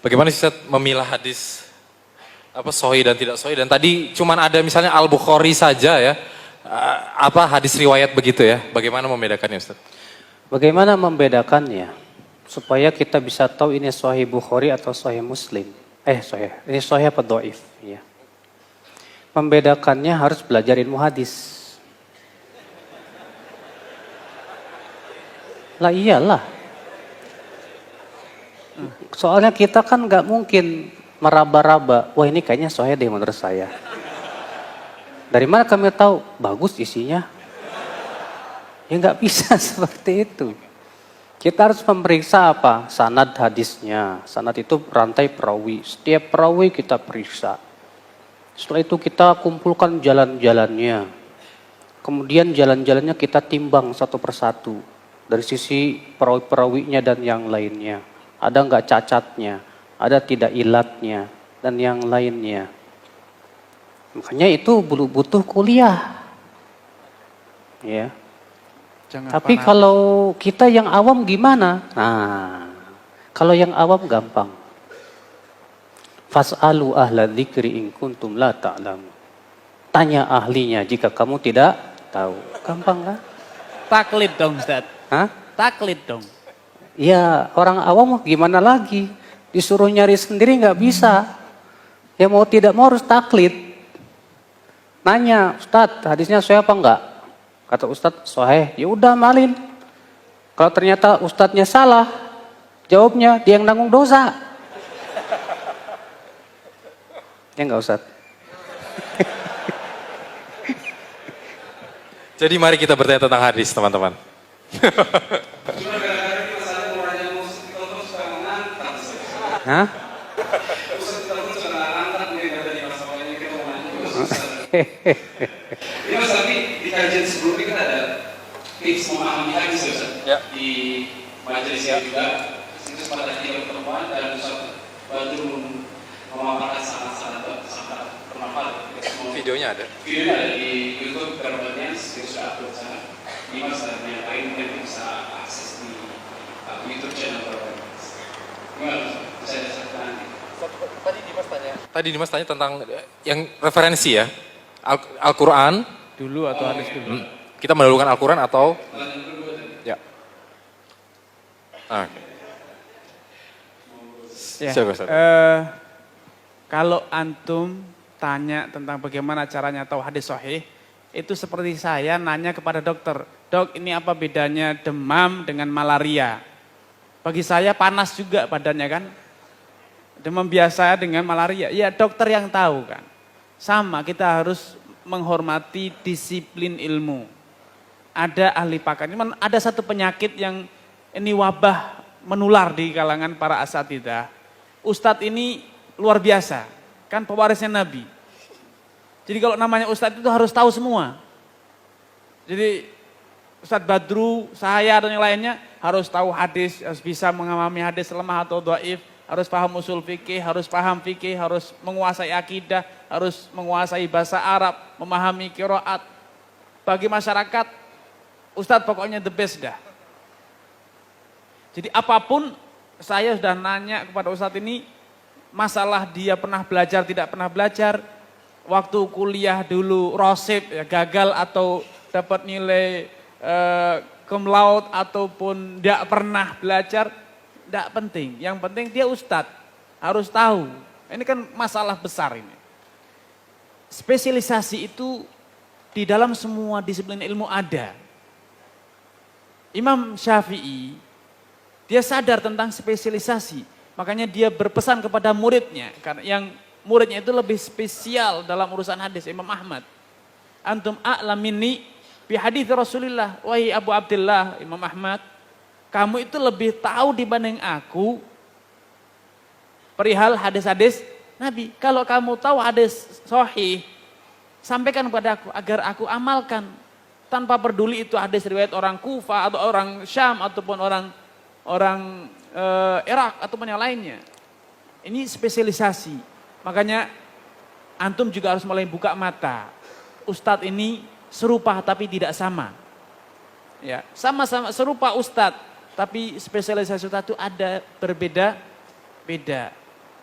Bagaimana sih Ustaz memilah hadis apa sahih dan tidak sahih, dan tadi cuman ada misalnya Al-Bukhari saja ya, apa hadis riwayat begitu ya. Bagaimana membedakannya Ustaz? Bagaimana membedakannya? Supaya kita bisa tahu ini sahih Bukhari atau sahih Muslim. Sahih. Ini sahih apa dhaif, ya. Membedakannya harus belajar ilmu hadis. Lah iyalah. Soalnya kita kan nggak mungkin meraba-raba, wah ini kayaknya sahih deh menurut saya. Dari mana kami tahu? Bagus isinya. Ya nggak bisa seperti itu. Kita harus memeriksa apa? Sanad hadisnya. Sanad itu rantai perawi. Setiap perawi kita periksa. Setelah itu kita kumpulkan jalan-jalannya. Kemudian jalan-jalannya kita timbang satu persatu. Dari sisi perawi-perawinya dan yang lainnya. Ada nggak cacatnya? Ada tidak ilatnya? Dan yang lainnya. Makanya itu butuh kuliah. Ya. Tapi kalau kita yang awam gimana? Nah, kalau yang awam gampang. Fas'alu ahla dzikri in kuntum la ta'lamun. Tanya ahlinya jika kamu tidak tahu. Gampang kan? Taklid dong Ustaz. Hah? Taklid dong. Ya, orang awam gimana lagi? Disuruh nyari sendiri nggak bisa. Ya mau tidak mau harus taklid. Nanya, Ustadz, hadisnya sahih apa enggak? Kata Ustadz, sahih. Ya udah malin. Kalau ternyata Ustadznya salah, jawabnya dia yang nanggung dosa. Ya enggak Ustadz? Jadi mari kita bertanya tentang hadis teman-teman. Hah? Ini Mas, tapi di kajian sebelumnya kan ada tips memahami hadis ya Ustaz? Ya. Di majelis ya juga, itu pada tiga pertemuan dan Ustaz Badrun memaparkan sangat bermanfaat. Videonya ada. Videonya ada di YouTube, gambarnya sudah upload sana. Ini Mas, dan yang lain mungkin bisa akses di YouTube channel Barokah. Gimana Mas? Bisa disampaikan nanti. Tadi Dimas tanya tentang yang referensi ya. Al-Quran. Dulu atau hadis dulu? Kita mendahulukan Al-Quran atau? Ya. Ya. Siapa, Ustaz? Kalau antum tanya tentang bagaimana caranya tahu hadis sahih, itu seperti saya nanya kepada dokter, dok ini apa bedanya demam dengan malaria? Bagi saya panas juga badannya kan, demam biasa dengan malaria, ya dokter yang tahu kan. Sama kita harus menghormati disiplin ilmu. Ada ahli pakar, ada satu penyakit yang ini wabah menular di kalangan para asatidzah. Ustadz ini luar biasa, kan pewarisnya Nabi. Jadi kalau namanya Ustadz itu harus tahu semua. Jadi Ustadz Badru, saya dan yang lainnya harus tahu hadis, harus bisa mengamami hadis lemah atau dhaif, harus paham usul fikih, harus paham fikih, harus menguasai akidah, harus menguasai bahasa Arab, memahami qiraat. Bagi masyarakat, Ustadz pokoknya the best dah. Jadi apapun saya sudah nanya kepada Ustadz ini, masalah dia pernah belajar, tidak pernah belajar, waktu kuliah dulu rosib, ya, gagal atau dapat nilai cum laude ataupun tidak pernah belajar, tidak penting. Yang penting dia Ustadz, harus tahu. Ini kan masalah besar ini. Spesialisasi itu di dalam semua disiplin ilmu ada. Imam Syafi'i, dia sadar tentang spesialisasi. Makanya dia berpesan kepada muridnya, karena yang muridnya itu lebih spesial dalam urusan hadis, Imam Ahmad. Antum a'lam minni bi hadits Rasulillah, wahai Abu Abdullah, Imam Ahmad, kamu itu lebih tahu dibanding aku perihal hadis-hadis Nabi. Kalau kamu tahu hadis sahih, sampaikan kepada aku agar aku amalkan. Tanpa peduli itu hadis riwayat orang Kufah atau orang Syam ataupun orang Irak ataupun yang lainnya. Ini spesialisasi. Makanya antum juga harus mulai buka mata. Ustadz ini serupa tapi tidak sama. Ya, sama-sama serupa ustadz, tapi spesialisasi ustadz itu ada berbeda-beda.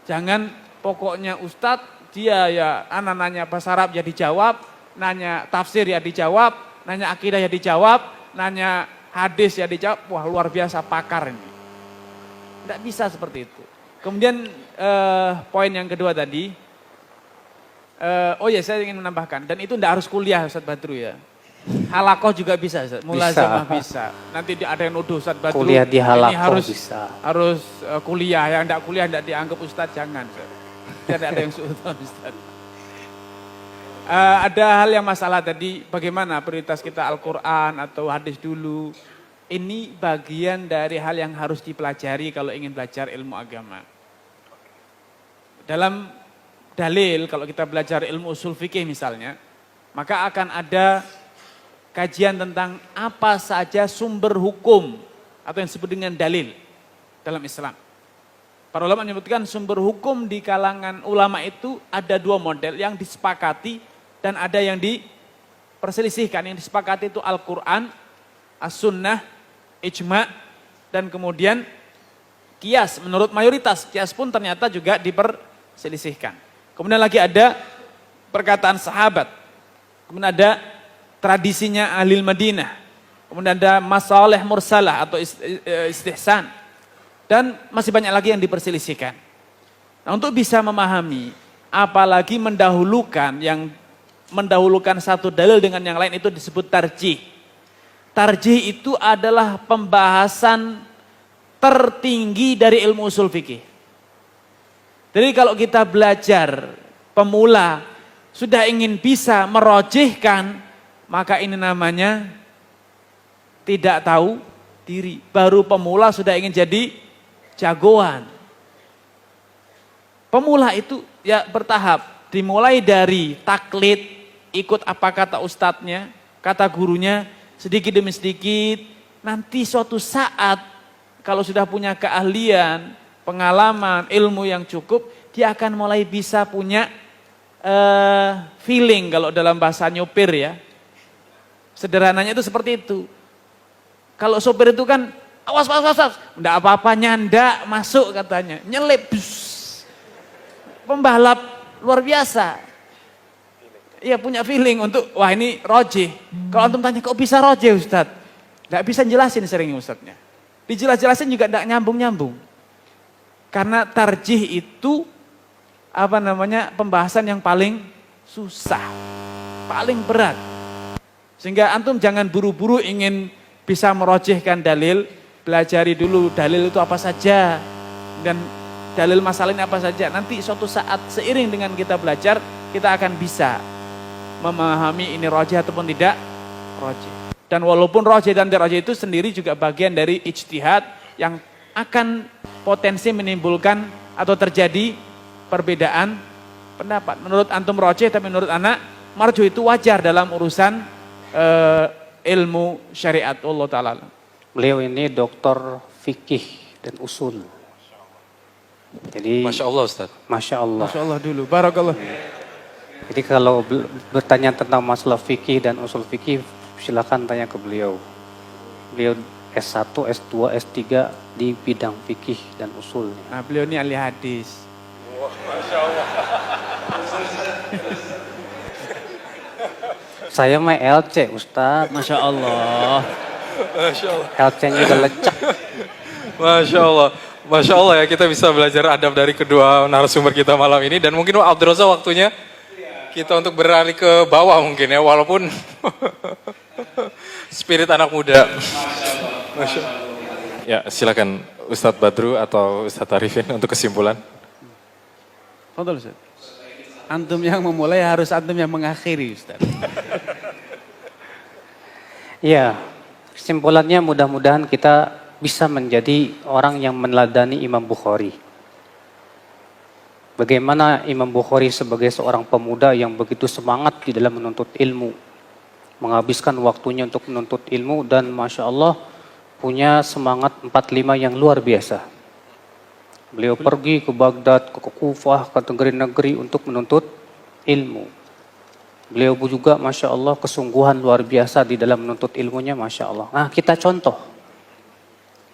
Jangan pokoknya Ustadz dia ya anak nanya bahasa Arab ya dijawab, nanya tafsir ya dijawab, nanya akidah ya dijawab, nanya hadis ya dijawab. Wah luar biasa pakar ini. Tidak bisa seperti itu. Kemudian poin yang kedua tadi, oh ya saya ingin menambahkan, dan itu tidak harus kuliah Ustadz Badru ya. Halakoh juga bisa Ustadz, mulazamah bisa. Nanti ada yang nuduh Ustadz Badru, Kuliah di halakoh ini harus, bisa. harus kuliah, yang tidak kuliah tidak dianggap Ustadz, jangan Ustadz. Tidak ada yang suudon Ustadz. Ada hal yang masalah tadi, bagaimana prioritas kita Al-Quran atau hadis dulu. Ini bagian dari hal yang harus dipelajari kalau ingin belajar ilmu agama. Dalam dalil, kalau kita belajar ilmu usul fikih misalnya, maka akan ada kajian tentang apa saja sumber hukum atau yang disebut dengan dalil dalam Islam. Para ulama menyebutkan sumber hukum di kalangan ulama itu ada dua model, yang disepakati dan ada yang diperselisihkan. Yang disepakati itu Al-Quran, As-Sunnah, Ijma, dan kemudian kias. Menurut mayoritas, kias pun ternyata juga diperselisihkan. Kemudian lagi ada perkataan sahabat, kemudian ada tradisinya ahli Madinah, kemudian ada masalih mursalah atau istihsan, dan masih banyak lagi yang diperselisihkan. Nah, untuk bisa memahami, apalagi mendahulukan satu dalil dengan yang lain, itu disebut tarjih. Tarjih itu adalah pembahasan tertinggi dari ilmu usul fikih. Jadi kalau kita belajar pemula sudah ingin bisa merojihkan, maka ini namanya tidak tahu diri. Baru pemula sudah ingin jadi jagoan. Pemula itu ya bertahap. Dimulai dari taklid, ikut apa kata ustadznya, kata gurunya, sedikit demi sedikit. Nanti suatu saat kalau sudah punya keahlian, pengalaman, ilmu yang cukup, dia akan mulai bisa punya feeling kalau dalam bahasa nyopir ya. Sederhananya itu seperti itu. Kalau sopir itu kan, awas, enggak apa-apa, nyanda, masuk katanya, nyelip. Pembalap luar biasa. Iya punya feeling untuk, wah ini rojih. Kalau antum tanya, kok bisa rojih Ustadz? Enggak bisa jelasin sering Ustadznya. Dijelas-jelasin juga enggak nyambung-nyambung. Karena tarjih itu pembahasan yang paling susah, paling berat. Sehingga antum jangan buru-buru ingin bisa merojihkan dalil, pelajari dulu dalil itu apa saja dan dalil masalah ini apa saja. Nanti suatu saat seiring dengan kita belajar, kita akan bisa memahami ini rojih ataupun tidak rojih. Dan walaupun rojih dan tidak rojih itu sendiri juga bagian dari ijtihad yang akan potensi menimbulkan atau terjadi perbedaan pendapat. Menurut antum rojih, tapi menurut anak marjuh, itu wajar dalam urusan ilmu syariat. Allah Ta'ala. Beliau ini doktor fikih dan usul. Jadi, Masya Allah Ustaz. Masya Allah. Masya Allah dulu, barakallah. Jadi kalau bertanya tentang masalah fikih dan usul fikih, silakan tanya ke beliau. Beliau S1, S2, S3 di bidang fikih dan usul. Nah, beliau ini ahli hadis. Masya Allah. Saya mah LC Ustaz. Masya Allah. Masya Allah. LC-nya udah lecek. Masya Allah. Masya Allah ya, kita bisa belajar adab dari kedua narasumber kita malam ini. Dan mungkin Abdurraza waktunya kita untuk beralih ke bawah mungkin ya. Walaupun spirit anak muda. Masya Allah. Ya silakan Ustadz Badru atau Ustadz Arifin untuk kesimpulan. Fadol Ustaz. Antum yang memulai, harus antum yang mengakhiri Ustaz. Iya, kesimpulannya mudah-mudahan kita bisa menjadi orang yang meneladani Imam Bukhari. Bagaimana Imam Bukhari sebagai seorang pemuda yang begitu semangat di dalam menuntut ilmu. Menghabiskan waktunya untuk menuntut ilmu dan Masya Allah punya semangat 45 yang luar biasa. Beliau pergi ke Baghdad, ke Kufah, ke negeri-negeri untuk menuntut ilmu. Beliau juga Masya Allah kesungguhan luar biasa di dalam menuntut ilmunya Masya Allah. Nah kita contoh.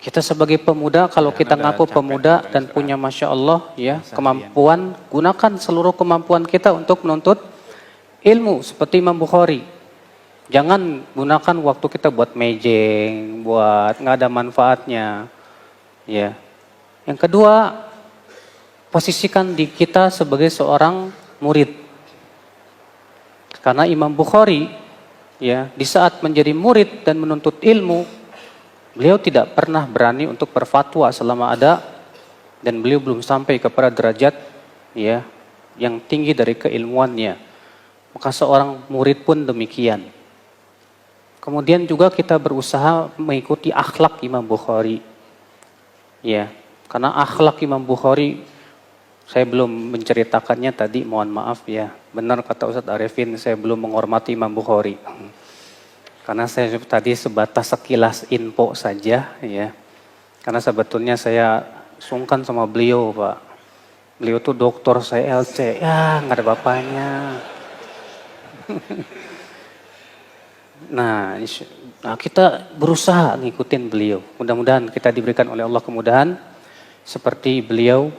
Kita sebagai pemuda, kalau kita udah ngaku capek, pemuda pengen dan istirahat. punya Masya Allah ya Seharian. kemampuan, gunakan seluruh kemampuan kita untuk menuntut ilmu seperti Imam Bukhari. Jangan gunakan waktu kita buat mejeng, buat nggak ada manfaatnya. Ya. Yang kedua, posisikan di kita sebagai seorang murid. Karena Imam Bukhari ya di saat menjadi murid dan menuntut ilmu, beliau tidak pernah berani untuk berfatwa selama ada, dan beliau belum sampai kepada derajat ya yang tinggi dari keilmuannya. Maka seorang murid pun demikian. Kemudian juga kita berusaha mengikuti akhlak Imam Bukhari. Ya, karena akhlak Imam Bukhari saya belum menceritakannya tadi, mohon maaf ya. Benar kata Ustadz Arifin, saya belum menghormati Imam Bukhari. Karena saya tadi sebatas sekilas info saja ya. Karena sebetulnya saya sungkan sama beliau, Pak. Beliau tuh doktor, saya LC. Ya, nggak ada bapaknya. Nah, kita berusaha ngikutin beliau. Mudah-mudahan kita diberikan oleh Allah kemudahan seperti beliau.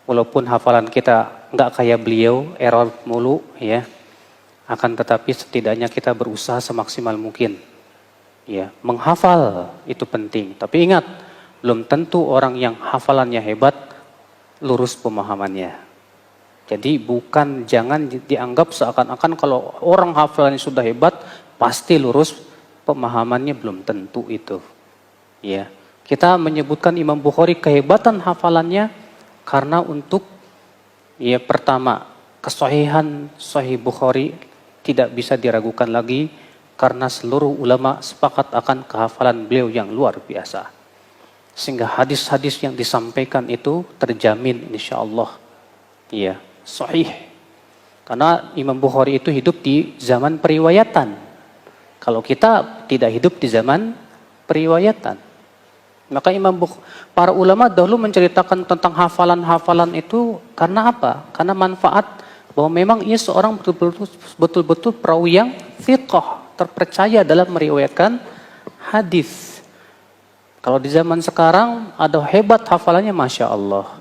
Walaupun hafalan kita nggak kayak beliau, error mulu ya. Akan tetapi setidaknya kita berusaha semaksimal mungkin. Ya, menghafal itu penting. Tapi ingat, belum tentu orang yang hafalannya hebat lurus pemahamannya. Jadi jangan dianggap seakan-akan kalau orang hafalannya sudah hebat pasti lurus pemahamannya, belum tentu itu. Ya, kita menyebutkan Imam Bukhari kehebatan hafalannya karena untuk ya pertama kesahihan Sahih Bukhari tidak bisa diragukan lagi karena seluruh ulama sepakat akan kehafalan beliau yang luar biasa. Sehingga hadis-hadis yang disampaikan itu terjamin insya Allah ya sahih. Karena Imam Bukhari itu hidup di zaman periwayatan. Kalau kita tidak hidup di zaman periwayatan. Maka para ulama dahulu menceritakan tentang hafalan-hafalan itu karena apa? Karena manfaat bahwa memang ia seorang betul-betul perawi yang thiqah, terpercaya dalam meriwayatkan hadis. Kalau di zaman sekarang ada hebat hafalannya Masya Allah.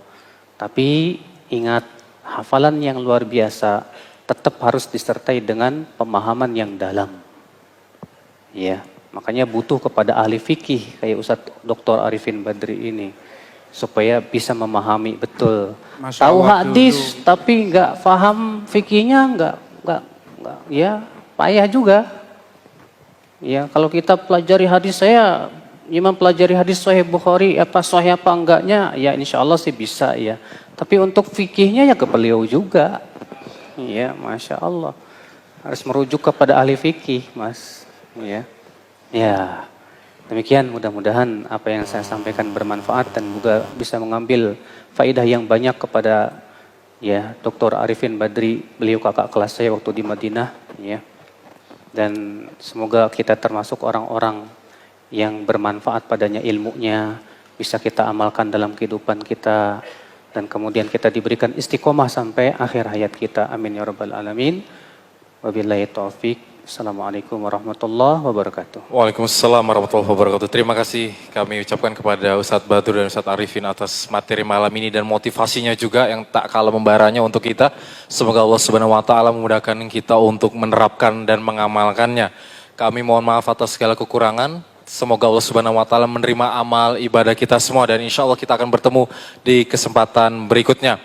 Tapi ingat, hafalan yang luar biasa tetap harus disertai dengan pemahaman yang dalam. Ya, makanya butuh kepada ahli fikih kayak Ustadz Dr. Arifin Badri ini supaya bisa memahami betul. Masya Tahu Allah hadis dulu. tapi nggak paham fikihnya, nggak ya payah juga. Ya, kalau kita pelajari hadis, saya Imam pelajari hadis Sahih Bukhari sahih apa enggaknya, ya insya Allah sih bisa ya. Tapi untuk fikihnya ya ke beliau juga. Ya, Masya Allah. Harus merujuk kepada ahli fikih, Mas. Ya, demikian mudah-mudahan apa yang saya sampaikan bermanfaat dan juga bisa mengambil faidah yang banyak kepada ya Dr. Arifin Badri, beliau kakak kelas saya waktu di Madinah ya. Dan semoga kita termasuk orang-orang yang bermanfaat padanya ilmunya, bisa kita amalkan dalam kehidupan kita dan kemudian kita diberikan istiqomah sampai akhir hayat kita. Amin ya rabbal alamin. Wabillahi taufik. Assalamualaikum warahmatullahi wabarakatuh. Waalaikumsalam warahmatullahi wabarakatuh. Terima kasih kami ucapkan kepada Ustadz Badur dan Ustadz Arifin atas materi malam ini dan motivasinya juga yang tak kalah membaranya untuk kita. Semoga Allah Subhanahu wa taala memudahkan kita untuk menerapkan dan mengamalkannya. Kami mohon maaf atas segala kekurangan. Semoga Allah Subhanahu wa taala menerima amal ibadah kita semua dan insya Allah kita akan bertemu di kesempatan berikutnya.